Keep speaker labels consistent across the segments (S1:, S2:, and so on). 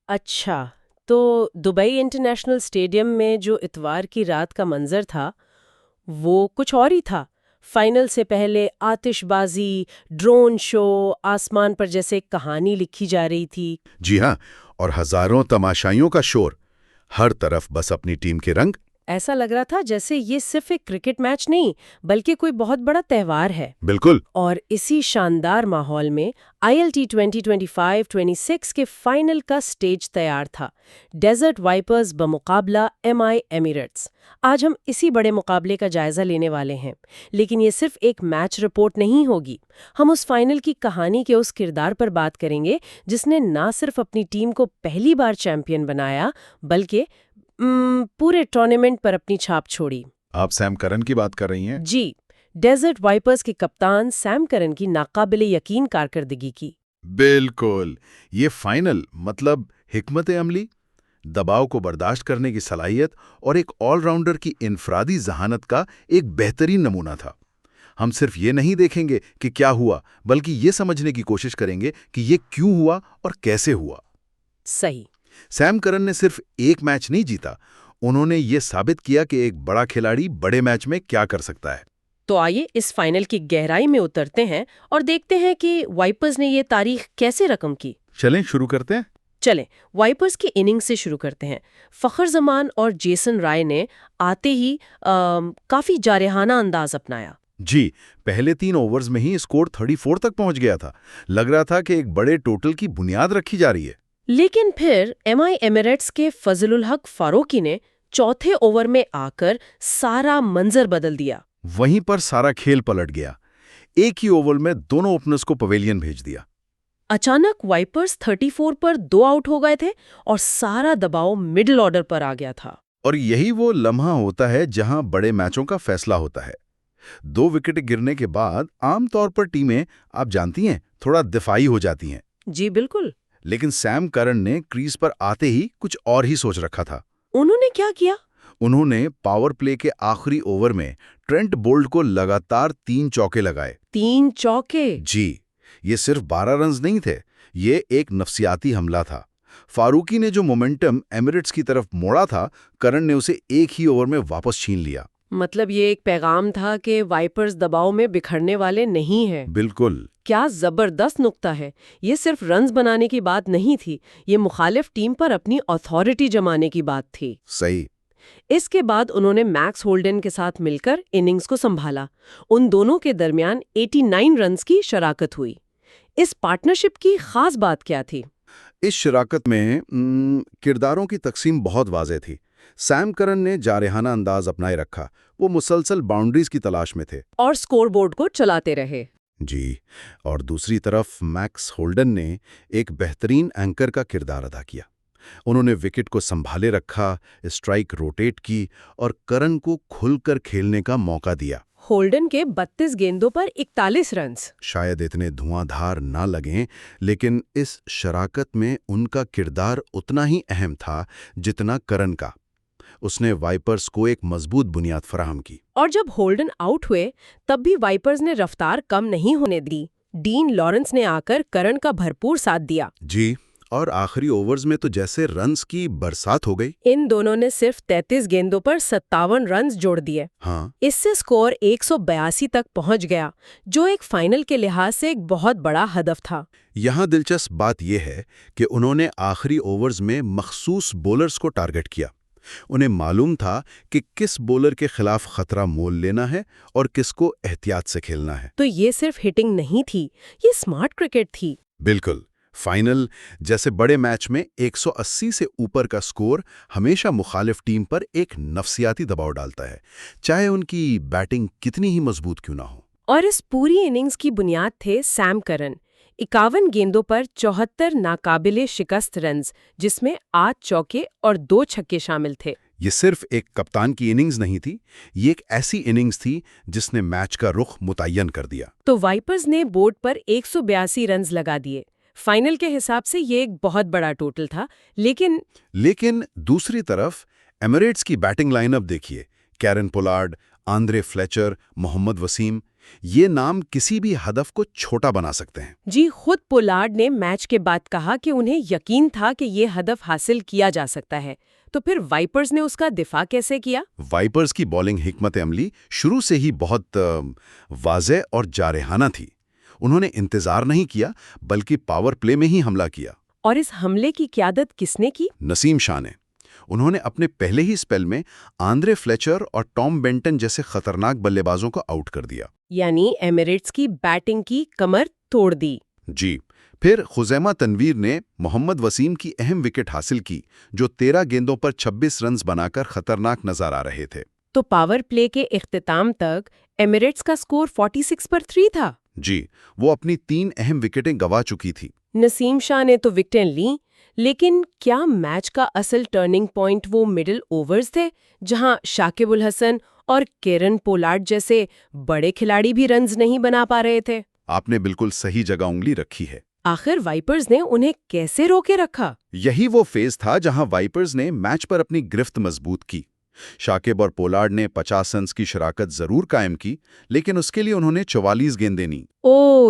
S1: अच्छा, तो Dubai international stadium में जो इतवार की रात का मंजर था, वो कुछ और ही था। फाइनल से पहले आतिशबाजी, ड्रोन शो, आसमान पर जैसे एक कहानी लिखी जा रही थी।
S2: जी हाँ, और हजारों तमाशाइयों का शोर। हर तरफ बस अपनी टीम के रंग।
S1: ऐसा लग रहा था जैसे ये सिर्फ एक क्रिकेट मैच नहीं, बल्कि कोई बहुत बड़ा त्योहार है।
S2: बिल्कुल।
S1: और इसी शानदार माहौल में ILT 2025-26 के फाइनल का स्टेज तैयार था। डेजर्ट वाइपर्स बमुकाबला MI एमिरेट्स। आज हम इसी बड़े मुकाबले का जायजा लेने वाले हैं। लेकिन ये सिर्फ एक मैच रिपोर्ट नहीं होगी। हम उस फाइनल की कहानी के उस किरदार पर बात करेंगे जिसने ना सिर्फ अपनी टीम को पहली बार चैंपियन बनाया, बल्कि पूरे टूर्नामेंट पर अपनी छाप छोड़ी।
S2: आप सैम करन की बात कर रही हैं?
S1: जी, डेजर्ट वाइपर्स के कप्तान सैम करन की नाकाबिले यकीन कारकर्दगी की।
S2: बिल्कुल। ये फाइनल मतलब हिकमत अमली, दबाव को बर्दाश्त करने की सलाहियत और एक ऑलराउंडर की इनफरादी जहानत का एक बेहतरीन नमूना था। हम सिर्फ ये नहीं देखेंगे कि क्या हुआ, बल्कि ये समझने की कोशिश करेंगे कि ये क्यों हुआ और कैसे हुआ।
S1: सही।
S2: सैम करन ने सिर्फ एक मैच नहीं जीता, उन्होंने ये साबित किया कि एक बड़ा खिलाड़ी बड़े मैच में क्या कर सकता है।
S1: तो आइए इस फाइनल की गहराई में उतरते हैं और देखते हैं कि वाइपर्स ने ये तारीख कैसे रकम की।
S2: चलें शुरू करते हैं।
S1: चलें, वाइपर्स की इनिंग से शुरू करते हैं। फखर जमान और जेसन राय ने आते ही काफी जारहाना अंदाज अपनाया।
S2: जी, पहले 3 ओवर्स में ही स्कोर 34 तक पहुंच गया था। लग रहा था कि एक बड़े टोटल की बुनियाद रखी जा रही है।
S1: लेकिन फिर MI एमिरेट्स के फजलुल हक फारूकी ने चौथे ओवर में आकर सारा मंजर बदल दिया।
S2: वहीं पर सारा खेल पलट गया। एक ही ओवर में दोनों ओपनर्स को पवेलियन भेज दिया।
S1: अचानक वाइपर्स 34 पर 2 आउट हो गए थे और सारा दबाव मिडिल ऑर्डर पर आ गया था।
S2: और यही वो लम्हा होता है जहां बड़े मैचों का फैसला होता है। 2 विकेट गिरने के बाद आमतौर पर टीमें, आप जानती हैं, थोड़ा दिफाई हो जाती हैं।
S1: जी बिल्कुल।
S2: लेकिन सैम करन ने क्रीज पर आते ही कुछ और ही सोच रखा था।
S1: उन्होंने क्या किया?
S2: उन्होंने पावर प्ले के आखिरी ओवर में ट्रेंट बोल्ट को लगातार 3 चौके लगाए।
S1: 3 चौके।
S2: जी, ये सिर्फ 12 रन्स नहीं थे, ये एक नफसियाती हमला था। फारूकी ने जो मोमेंटम एमिरेट्स की तरफ मोड़ा था, करन ने उसे एक ही ओवर में वापस छीन लिया।
S1: मतलब ये एक पैगाम था कि वाइपर्स दबाव में बिखरने वाले नहीं हैं।
S2: बिल्कुल।
S1: क्या जबरदस्त नुक्ता है। ये सिर्फ रन्स बनाने की बात नहीं थी, ये मुखालिफ टीम पर अपनी अथॉरिटी जमाने की बात थी।
S2: सही।
S1: इसके बाद उन्होंने मैक्स होल्डन के साथ मिलकर इनिंग्स को संभाला। उन दोनों के दरमियान 89 रन्स की शराकत हुई। इस पार्टनरशिप की खास बात क्या थी?
S2: इस शराकत में किरदारों की तकसीम बहुत वाज़ेह थी। सैम करन ने जारहाना अंदाज अपनाए रखा, वो मुसलसल बाउंड्रीज की तलाश में थे।
S1: और स्कोरबोर्ड को चलाते रहे।
S2: जी, और दूसरी तरफ मैक्स होल्डन ने एक बेहतरीन एंकर का किरदार अदा किया। उन्होंने विकेट को संभाले रखा, स्ट्राइक रोटेट की और करन को खुलकर खेलने का मौका दिया।
S1: होल्डन के 32 गेंदों पर 41 रन्स।
S2: शायद इतने धुआंधार ना लगें, लेकिन इस शराकत में उनका किरदार उतना ही अहम था जितना करन का। उसने वाइपर्स को एक मजबूत बुनियाद फराहम की।
S1: और जब होल्डन आउट हुए, तब भी वाइपर्स ने रफ्तार कम नहीं होने दी। डीन लॉरेंस ने आकर करन का भरपूर साथ दिया।
S2: जी, और आखिरी ओवर्स में तो जैसे रन्स की बरसात हो गई।
S1: इन दोनों ने सिर्फ 33 गेंदों पर 57 रन्स जोड़ दिए।
S2: हाँ।
S1: इससे स्कोर 182 तक पहुंच गया, जो एक फाइनल के लिहाज से एक बहुत बड़ा हदफ था।
S2: यहाँ दिलचस्प बात यह है कि उन्होंने आखिरी ओवर्स में मखसूस बॉलर्स को टारगेट किया। उन्हें मालूम था कि किस बॉलर के खिलाफ खतरा मोल लेना है और किसको एहतियात से खेलना है।
S1: तो ये सिर्फ हिटिंग नहीं थी, ये स्मार्ट क्रिकेट थी।
S2: बिल्कुल। फाइनल जैसे बड़े मैच में 180 से ऊपर का स्कोर हमेशा मुखालिफ टीम पर एक नफसियाती दबाव डालता है, चाहे उनकी बैटिंग कितनी ही मजबूत क्यों ना हो।
S1: और इस पूरी इनिंग्स की बुनियाद थे सैम करन। 51 गेंदों पर 74 नाकाबिले शिकस्त रन्स, जिसमें 8 चौके और 2 छक्के शामिल थे।
S2: ये सिर्फ एक कप्तान की इनिंग्स नहीं थी, ये एक ऐसी इनिंग्स थी जिसने मैच का रुख मुतय्यन कर दिया।
S1: तो वाइपर्स ने बोर्ड पर 182 रन्स लगा दिए। फाइनल के हिसाब से ये एक बहुत बड़ा टोटल था, लेकिन
S2: दूसरी तरफ एमिरेट्स की बैटिंग लाइनअप देखिए। Kieron Pollard, Andre Fletcher, Mohammad Waseem, ये नाम किसी भी हदफ को छोटा बना सकते हैं।
S1: जी, खुद पोलार्ड ने मैच के बाद कहा कि उन्हें यकीन था कि ये हदफ हासिल किया जा सकता है। तो फिर वाइपर्स ने उसका दिफा कैसे किया?
S2: वाइपर्स की बॉलिंग हिकमत अमली शुरू से ही बहुत वाज़ेह और जारहाना थी। उन्होंने इंतजार नहीं किया, बल्कि पावर प्ले में ही हमला किया।
S1: और इस हमले की क़यादत किसने की?
S2: नसीम शाह ने। उन्होंने अपने पहले ही स्पेल में आंद्रे फ्लेचर और टॉम बेंटन जैसे खतरनाक बल्लेबाजों को आउट कर दिया।
S1: यानी एमिरेट्स की बैटिंग की कमर तोड़ दी।
S2: जी। फिर खुजैमा तनवीर ने मोहम्मद वसीम की अहम विकेट हासिल की, जो 13 गेंदों पर 26 रन्स बनाकर खतरनाक नजर आ रहे थे।
S1: तो पावर प्ले के इख्तिताम तक एमिरेट्स का स्कोर 46 पर 3 था।
S2: जी, वो अपनी 3 अहम विकेटें गंवा चुकी थी।
S1: नसीम शाह ने तो विकेटें लीं, लेकिन क्या मैच का असल टर्निंग पॉइंट वो मिडिल ओवर्स थे, जहां शाकिब उल हसन और केरन पोलार्ड जैसे बड़े खिलाड़ी भी रन्स नहीं बना पा रहे थे?
S2: आपने बिल्कुल सही जगह उंगली रखी है।
S1: आखिर वाइपर्स ने उन्हें कैसे रोके रखा?
S2: यही वो फेज था जहां वाइपर्स ने मैच पर अपनी गिरफ्त मजबूत की। शाकिब और पोलार्ड ने 50 रन्स की शराकत जरूर कायम की, लेकिन उसके लिए उन्होंने 44 गेंदें ली।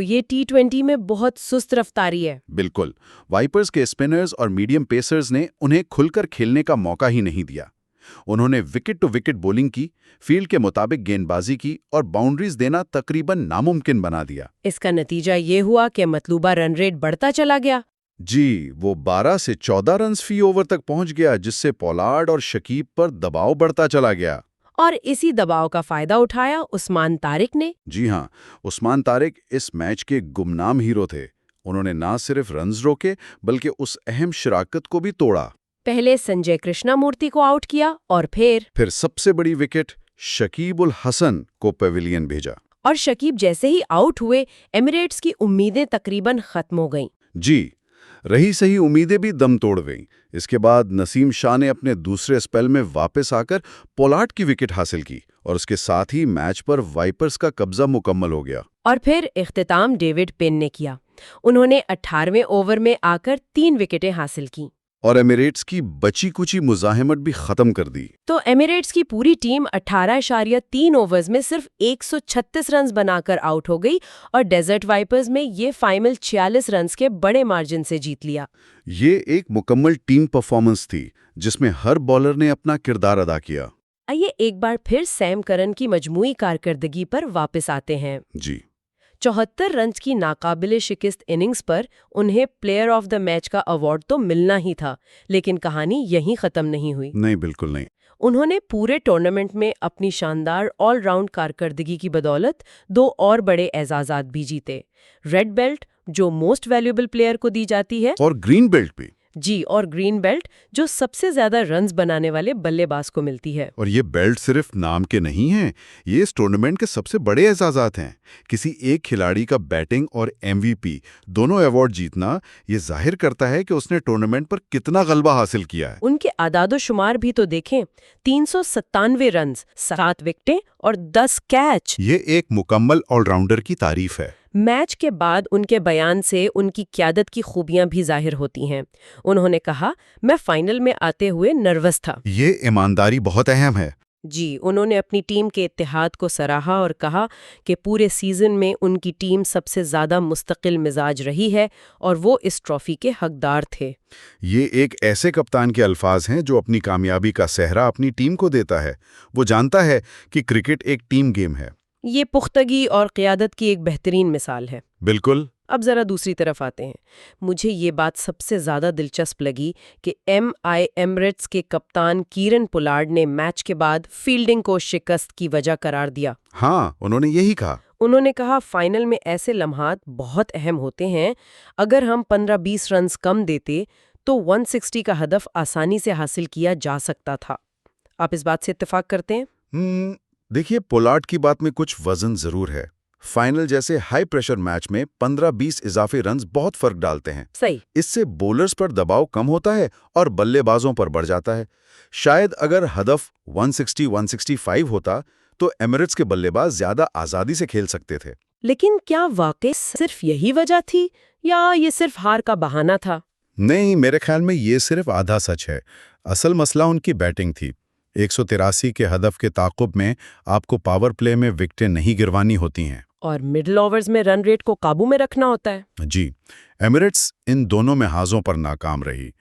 S1: ये T20 में बहुत सुस्त रफ्तारी है।
S2: बिल्कुल। वाइपर्स के स्पिनर्स और मीडियम पेसर्स ने उन्हें खुलकर खेलने का मौका ही नहीं दिया। उन्होंने विकेट टू विकेट बॉलिंग की, फील्ड के मुताबिक गेंदबाजी की और बाउंड्रीज देना तकरीबन नामुमकिन बना दिया।
S1: इसका नतीजा ये हुआ कि मतलूबा रन रेट बढ़ता चला गया।
S2: जी, वो 12 से 14 रन्स फी ओवर तक पहुंच गया, जिससे पोलार्ड और शकीब पर दबाव बढ़ता चला गया।
S1: और इसी दबाव का फायदा उठाया उस्मान तारिक ने।
S2: जी हाँ, उस्मान तारिक इस मैच के गुमनाम हीरो थे। उन्होंने ना सिर्फ रन्स रोके, बल्कि उस अहम शराकत को भी तोड़ा।
S1: पहले संजय कृष्णामूर्ति को आउट किया और फिर
S2: सबसे बड़ी विकेट शकीब उल हसन को पेविलियन भेजा।
S1: और शकीब जैसे ही आउट हुए, एमिरेट्स की उम्मीदें तकरीबन खत्म हो गईं।
S2: जी, रही सही उम्मीदें भी दम तोड़ गईं। इसके बाद नसीम शाह ने अपने दूसरे स्पेल में वापस आकर पोलार्ड की विकेट हासिल की और उसके साथ ही मैच पर वाइपर्स का कब्जा मुकम्मल हो गया।
S1: और फिर इख्तिताम डेविड पेन ने किया। उन्होंने 18वें ओवर में आकर 3 विकेटें हासिल की
S2: और एमिरेट्स की बची कुची मुजाहिमत भी खत्म कर दी।
S1: तो एमिरेट्स की पूरी टीम 18.3 ओवर्स में सिर्फ 136 रन्स बनाकर आउट हो गई और डेजर्ट वाइपर्स में ये फाइनल 46 रन्स के बड़े मार्जिन से जीत लिया।
S2: ये एक मुकम्मल टीम परफॉर्मेंस थी, जिसमें हर बॉलर ने अपना किरदार अदा किया।
S1: आइए एक बार फिर सैम करन की मजमूई कारकर्दगी पर वापस आते हैं।
S2: जी।
S1: 74 रन्स की नाकाबिले शिकस्त इनिंग्स पर उन्हें प्लेयर ऑफ द मैच का अवार्ड तो मिलना ही था, लेकिन कहानी यहीं खत्म नहीं हुई।
S2: नहीं, बिल्कुल नहीं।
S1: उन्होंने पूरे टूर्नामेंट में अपनी शानदार ऑलराउंड कारकर्दगी की बदौलत 2 और बड़े एजाज़ात भी जीते। रेड बेल्ट, जो मोस्ट वैल्यूएबल प्लेयर को दी जाती है,
S2: और ग्रीन बेल्ट भी।
S1: जी, और ग्रीन बेल्ट, जो सबसे ज्यादा रन्स बनाने वाले बल्लेबाज को मिलती है।
S2: और ये बेल्ट सिर्फ नाम के नहीं हैं, ये इस टूर्नामेंट के सबसे बड़े एजाज़ात हैं। किसी एक खिलाड़ी का बैटिंग और MVP दोनों अवार्ड जीतना ये जाहिर करता है कि उसने टूर्नामेंट पर कितना गलबा हासिल किया है।
S1: उनके आदादो-शुमार भी तो देखें, 397 रन्स, 7 विकेटें और 10 कैच।
S2: ये एक मुकम्मल ऑलराउंडर की तारीफ है।
S1: मैच के बाद उनके बयान से उनकी क़यादत की खूबियां भी जाहिर होती हैं। उन्होंने कहा, मैं फाइनल में आते हुए नर्वस था।
S2: ये ईमानदारी बहुत अहम है।
S1: जी, उन्होंने अपनी टीम के इत्तेहाद को सराहा और कहा कि पूरे सीजन में उनकी टीम सबसे ज़्यादा मुस्तकिल मिजाज रही है और वो इस ट्रॉफी के हकदार थे।
S2: ये एक ऐसे कप्तान के अल्फाज हैं जो अपनी कामयाबी का सेहरा अपनी टीम को देता है। वो जानता है कि क्रिकेट एक टीम गेम है।
S1: ये पुख्तगी और क़यादत की एक बेहतरीन मिसाल है।
S2: बिल्कुल।
S1: अब ज़रा दूसरी तरफ आते हैं। मुझे ये बात सबसे ज़्यादा दिलचस्प लगी कि एमिरेट्स के कप्तान कीरन पोलार्ड ने मैच के बाद फील्डिंग को शिकस्त की वजह करार दिया।
S2: हाँ, उन्होंने यही कहा।
S1: उन्होंने कहा, फाइनल में ऐसे लम्हात बहुत अहम होते हैं। अगर हम 15-20 रन्स कम देते तो 160 का हदफ आसानी से हासिल किया जा सकता था। आप इस बात से इत्तेफाक करते हैं?
S2: देखिए, पोलार्ड की बात में कुछ वजन जरूर है। फाइनल जैसे हाई प्रेशर मैच में 15-20 इजाफी रन्स बहुत फर्क डालते हैं।
S1: सही।
S2: इससे बॉलर्स पर दबाव कम होता है और बल्लेबाजों पर बढ़ जाता है। शायद अगर हदफ 160-165 होता तो एमिरेट्स के बल्लेबाज ज्यादा आजादी से खेल सकते थे।
S1: लेकिन क्या वाकई सिर्फ यही वजह थी या ये सिर्फ हार का बहाना था?
S2: नहीं, मेरे ख्याल में ये सिर्फ आधा सच है। असल मसला उनकी बैटिंग थी।
S3: 183 के हदफ के ताक़ुब में आपको पावर प्ले में विकेटें नहीं गिरवानी होती हैं।
S1: और मिडल ओवर्स में रन रेट को काबू में रखना होता है।
S3: जी, एमिरेट्स इन दोनों महाजों पर नाकाम रही।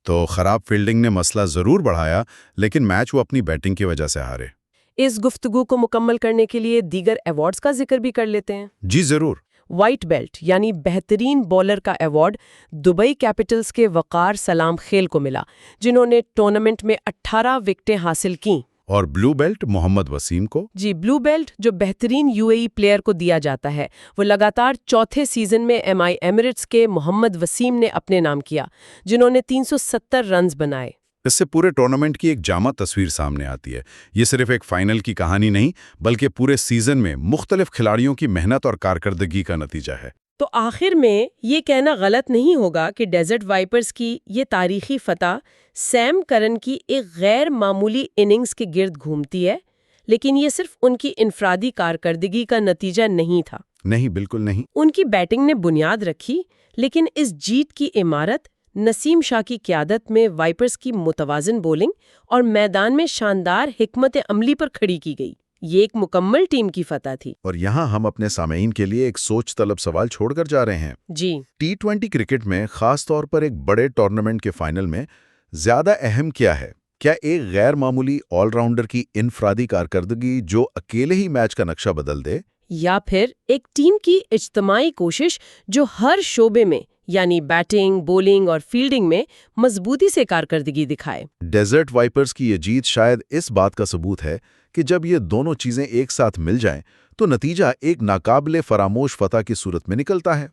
S3: तो खराब फील्डिंग ने मसला ज़रूर बढ़ाया, लेकिन मैच वो अपनी बैटिंग की वजह से हारे।
S1: इस गुफ्तगू को मुकम्मल करने के लिए दीगर अवार्ड्स का जिक्र भी कर लेते हैं।
S3: जी ज़रूर।
S1: व्हाइट बेल्ट यानी बेहतरीन बॉलर का अवार्ड दुबई कैपिटल्स के वकार सलाम खेल को मिला, जिन्होंने टूर्नामेंट में 18 विकेटें हासिल की।
S3: और ब्लू बेल्ट मोहम्मद वसीम को?
S1: जी, ब्लू बेल्ट जो बेहतरीन यूएई प्लेयर को दिया जाता है, वो लगातार चौथे सीजन में एमआई एमिरेट्स के मोहम्मद वसीम ने अपने नाम किया, जिन्होंने 370 रन्स बनाए।
S3: इससे पूरे टूर्नामेंट की एक जामा तस्वीर सामने आती है। ये सिर्फ एक फाइनल की कहानी नहीं, बल्कि पूरे सीजन में मुख्तलिफ खिलाड़ियों की मेहनत और कारकर्दगी का नतीजा है।
S1: तो आखिर में ये कहना गलत नहीं होगा कि डेजर्ट वाइपर्स की ये तारीखी फतह सैम करन की एक गैर मामूली इनिंग्स के गिर्द घूमती है, लेकिन ये सिर्फ उनकी इनफरादी कारकर्दगी का नतीजा नहीं था।
S3: नहीं, बिल्कुल नहीं।
S1: उनकी बैटिंग ने बुनियाद रखी, लेकिन इस जीत की इमारत नसीम शाह की क़यादत में वाइपर्स की मुतवाज़िन बॉलिंग और मैदान में शानदार हिकमत अमली पर खड़ी की गई। ये एक मुकम्मल टीम की फतह थी।
S2: और यहाँ हम अपने सामईन के लिए एक सोच तलब सवाल छोड़कर जा रहे हैं।
S1: जी,
S2: T20 क्रिकेट में खास तौर पर एक बड़े टूर्नामेंट के फाइनल में ज्यादा अहम क्या है? क्या एक गैर मामूली ऑलराउंडर की इनफरादी कारकर्दगी जो अकेले ही मैच का नक्शा बदल दे,
S1: या फिर एक टीम की इज्तिमाई कोशिश जो हर शोबे में यानी बैटिंग, बॉलिंग और फील्डिंग में मजबूती से कारकर्दगी दिखाए?
S2: डेजर्ट वाइपर्स की ये जीत शायद इस बात का सबूत है कि जब ये दोनों चीजें एक साथ मिल जाएं, तो नतीजा एक नाकाबिले फरामोश फतह की सूरत में निकलता है।